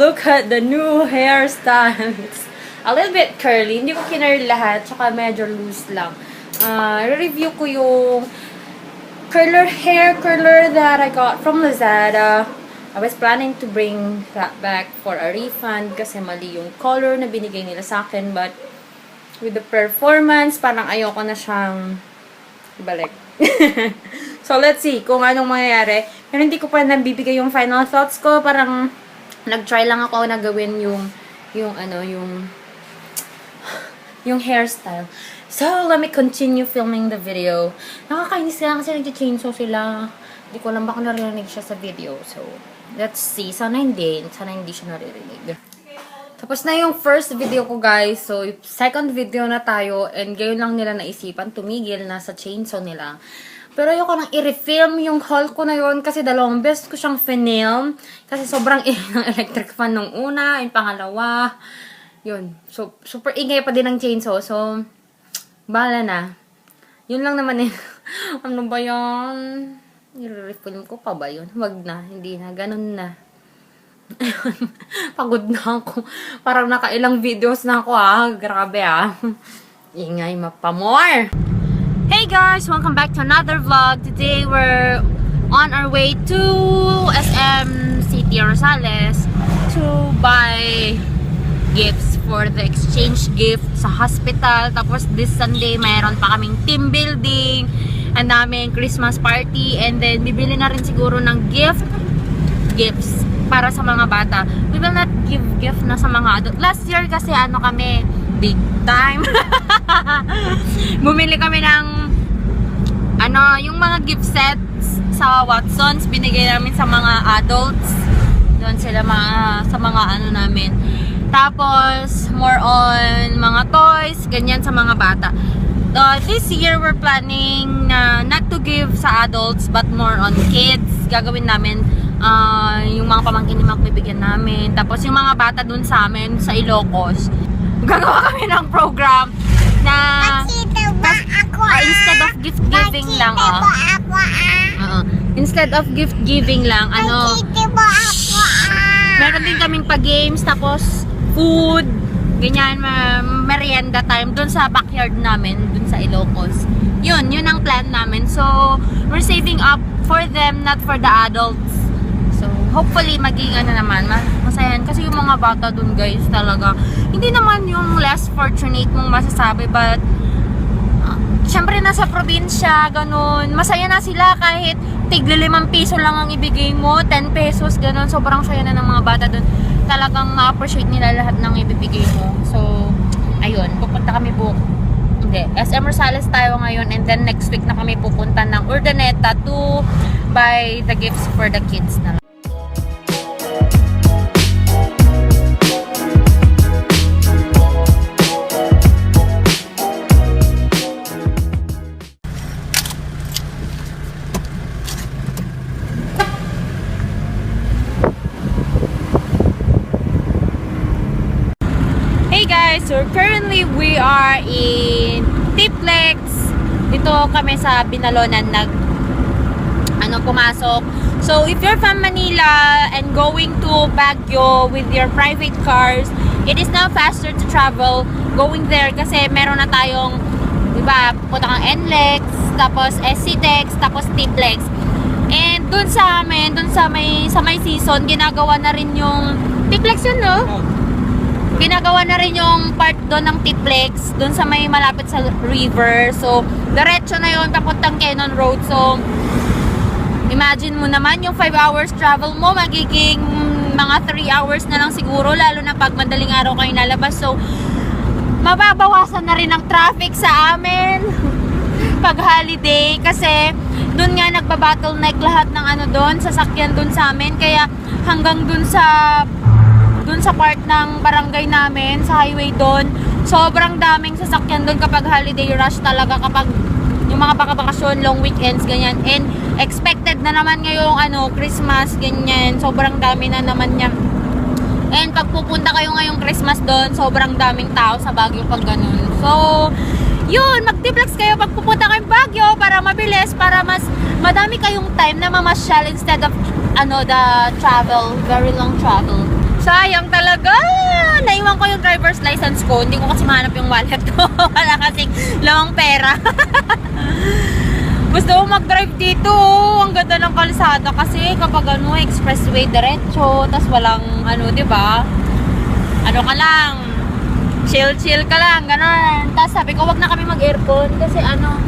look at the new hairstyle. It's a little bit curly. Hindi ko kinurl lahat. Tsaka medyo loose lang. Review ko yung hair curler that I got from Lazada. I was planning to bring that back for a refund kasi mali yung color na binigay nila sa akin. But with the performance, parang ayoko na siyang ibalik. So, let's see kung anong mangyayari. Pero hindi ko pa nabibigay yung final thoughts ko. Parang nag-try lang ako na gawin yung hairstyle. So, let me continue filming the video. Nakakainis lang kasi nag-chainsaw sila. Hindi ko alam baka narinig siya sa video. So, let's see. Sana hindi siya naririnig. Tapos na yung first video ko, guys. So, second video na tayo. And ngayon lang nila naisipan tumigil na sa chainsaw nila. Pero ayoko nang i-refilm yung haul ko na yun kasi dalawang beses ko siyang film. Kasi sobrang ingay ng electric fan nung una, yung pangalawa. Yun. So, super ingay pa din ng chainsaw. So, bahala na. Yun lang naman eh. Ano ba yun? I-refilm ko pa ba yun? Wag na. Hindi na. Ganun na. Pagod na ako. Parang nakailang videos na ako Grabe Ingay mapamore. Hey guys! Welcome back to another vlog. Today we're on our way to SM City Rosales to buy gifts for the exchange gift sa hospital. Tapos this Sunday mayroon pa kaming team building. Ang daming Christmas party. And then bibili na rin siguro ng gifts para sa mga bata. We will not give gift na sa mga adult. Last year kasi kami big time. Bumili kami ng yung mga gift sets sa Watsons, binigay namin sa mga adults. Doon sila sa mga namin. Tapos more on mga toys, ganyan sa mga bata. This year we're planning not to give sa adults but more on kids. Gagawin namin yung mga pamangkin ni Mac bibigyan namin. Tapos yung mga bata dun sa amin sa Ilocos, gagawa kami ng program na instead of gift giving lang instead of gift giving lang meron din kaming pa-games, tapos food, ganyan, merienda time dun sa backyard namin dun sa Ilocos. Yun ang plan namin. So we're saving up for them, not for the adults. So hopefully maging naman masayahan kasi yung mga bata dun, guys, talaga hindi naman yung less fortunate mong masasabi, but syempre nasa probinsya, ganun, masaya na sila kahit tigli 5 piso lang ang ibigay mo, 10 pesos, ganun, sobrang saya na ng mga bata dun. Talagang ma-appreciate nila lahat ng ibibigay mo. So ayun, pupunta kami SM Rosales tayo ngayon, and then next week na kami pupunta ng Urdaneta to buy the gifts for the kids na. So currently we are in TPLEX. Dito kami sa Binalonan pumasok. So if you're from Manila and going to Baguio with your private cars, it is now faster to travel going there kasi meron na tayong, diba, punta kang NLAH, tapos SCTEX, tapos TPLEX. And dun sa amin, sa may Sison, ginagawa na rin yung TPLEX yun, no? Ginagawa na rin yung part doon ng TPLEX, doon sa may malapit sa river. So, diretso na yun, papuntang Cannon Road. So, imagine mo naman, yung 5 hours travel mo, magiging mga 3 hours na lang siguro, lalo na pag madaling araw kayo nalabas. So, mababawasan na rin ang traffic sa amin pag holiday. Kasi, doon nga nagba-bottleneck lahat ng doon, sasakyan doon sa amin. Kaya, hanggang doon sa part ng barangay namin, sa highway doon, sobrang daming sasakyan doon kapag holiday rush talaga, kapag yung mga bakasyon, long weekends, ganyan. And expected na naman ngayong Christmas, ganyan, sobrang dami na naman niya. And pag pupunta kayo ngayong Christmas doon, sobrang daming tao sa Baguio pag ganun. So, yun, mag-TPLEX kayo pag pupunta kayong Baguio para mabilis, para mas madami kayong time na mamasyal instead of the travel, very long travel. Sayang talaga. Naiwan ko yung driver's license ko. Hindi ko kasi mahanap yung wallet ko. Wala kasing lawang pera. Gusto ko mag-drive dito. Ang ganda ng kalsada kasi kapag ano, expressway diretso, tas walang ano, 'di ba? Ano ka lang. Chill ka lang, gano'n. Tas sabi ko, wag na kami mag-aircon kasi ano,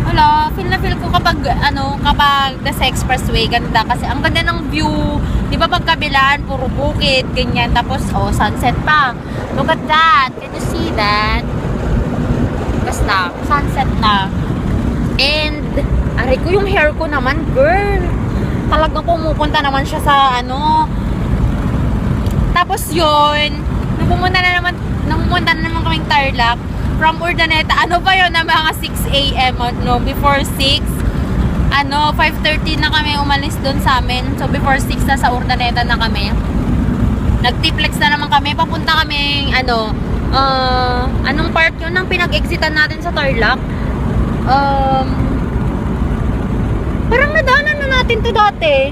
wala, feel na feel ko kapag ano, kapag nasa expressway, ganda kasi ang ganda ng view. 'Di ba pagkabilaan puro bukid, ganyan, tapos oh, sunset pa. Look at that. Can you see that? Basta sunset na. And aray ko yung hair ko naman, girl. Talagang pumupunta naman siya sa ano. Tapos yun, nung pumunta na naman kaming Tarlac from Urdaneta, ano ba yun, na mga 6 a.m. no, before 6, ano, 5:30 na kami umalis doon sa amin. So before 6 na sa Urdaneta na kami. Nag-TPLEX na naman kami, papunta kami, ano, anong part yun ang pinag-exitan natin sa Tarlac? Parang nadaanan na natin to dati.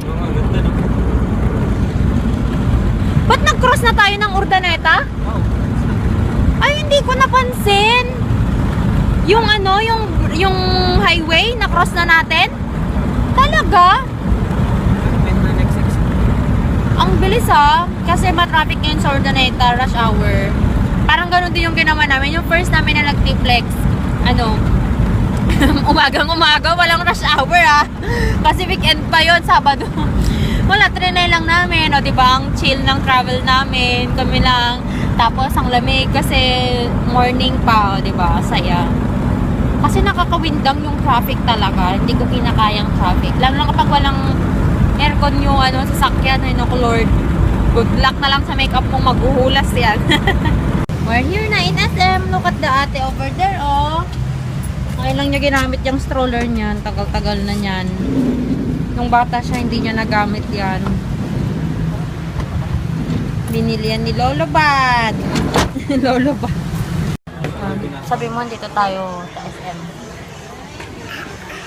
Ba't nag-cross na tayo ng Urdaneta? Ay, hindi ko napansin. Yung ano, yung highway, na-cross na natin? Talaga? Ang bilis ah. Kasi matraffic ngayon sa Urdaneta, rush hour. Parang ganun din yung ginawa namin. Yung first namin na nag-TPLEX, ano, umagang-umaga, walang rush hour ah. Kasi weekend pa yon, Sabado. Wala, trinay lang namin, o diba, ang chill ng travel namin, kami lang. Tapos ang lamig kasi morning pa, o diba, saya. Kasi nakakawindang yung traffic talaga, hindi ko kinakayang traffic. Lalo lang kapag walang aircon yung ano, sasakyan, ay naku Lord, good luck na lang sa makeup mong maghuhulas yan. We're here na in SM, look at the ate over there, oh. Ngayon lang niya ginamit yung stroller niyan, tagal-tagal na niyan. Nung bata siya, hindi niya nagamit yan. Binili yan ni Lolo Bad. Lolo Bad. Sabi mo, dito tayo sa SM.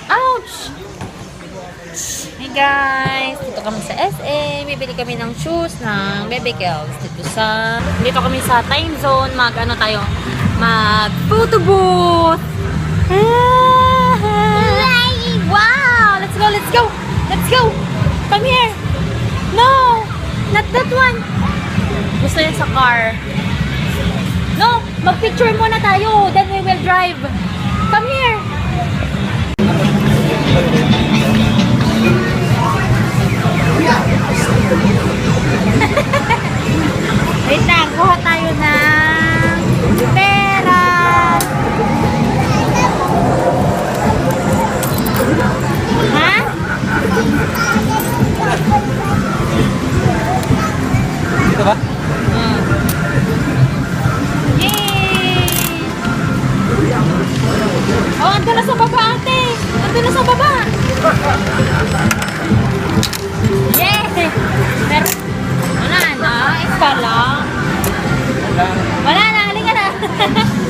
Ouch! Hey guys! Dito kami sa SM. Bibili kami ng shoes ng baby girls. Dito kami sa time zone. Mag-ano tayo? Mag-photo booth! Wow! Let's go! Let's go! Let's go! Come here! No! Not that one! Gusto niya sa car. No! Mag-picture muna tayo! Then we will drive! Come here! Wait lang! Kuha tayo ng pera! Ha? Dito ba? Yay! Oh, ando na sa baba, ate! Ando na sa baba! Yay! Pero, wala na, isa lang. Wala na, halika na!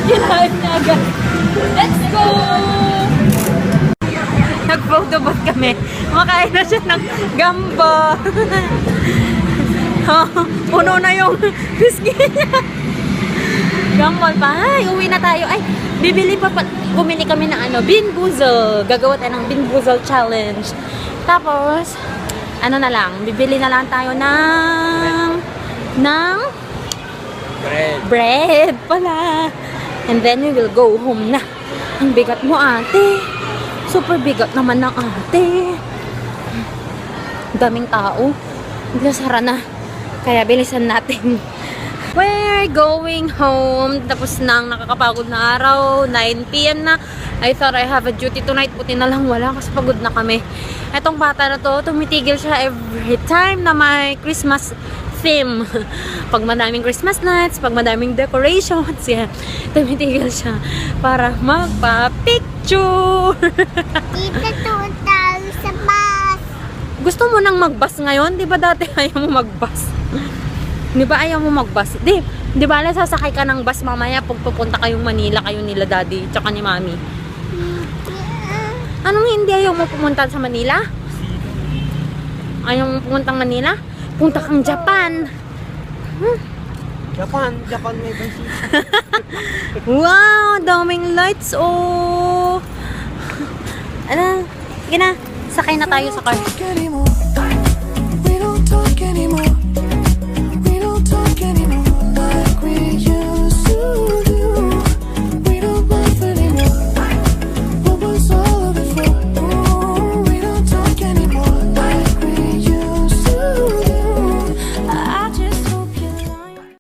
Ginahin na agad. Let's go! Nag-photobot kami. Makain na siya ng gamba. Puno na yung whiskey niya. Gambol pa. Ay, uwi na tayo. Ay, bumili kami ng ano, Bean Boozle. Gagawa tayo ng Bean Boozle challenge. Tapos, ano na lang, bibili na lang tayo ng bread pala. And then we will go home na. Ang bigat mo, ate. Super bigat naman ng ate. Daming tao. Sara na. Kaya bilisan natin. We're going home. Tapos nang nakakapagod na araw. 9 p.m. na. I thought I have a duty tonight. Buti na lang wala kasi pagod na kami. Etong bata na to, tumitigil siya every time na may Christmas theme. Pag madaming Christmas lights, pag madaming decorations, yan. Tumitigil siya para magpa-picture. Dito tuon tayo sa bus. Gusto mo nang mag-bus ngayon? Di ba dati ayaw mo mag-bus? Di ba ayaw mo mag-bus? Di ba sasakay ka ng bus mamaya pag pupunta kayong Manila, kayo nila daddy, tsaka ni mami? Anong hindi ayaw mo pumunta sa Manila? Ayaw mo pumunta Manila? Punta kang Japan. Japan may bansi. Wow, daming lights, oh. Ano, sige na, sakay na tayo sa car.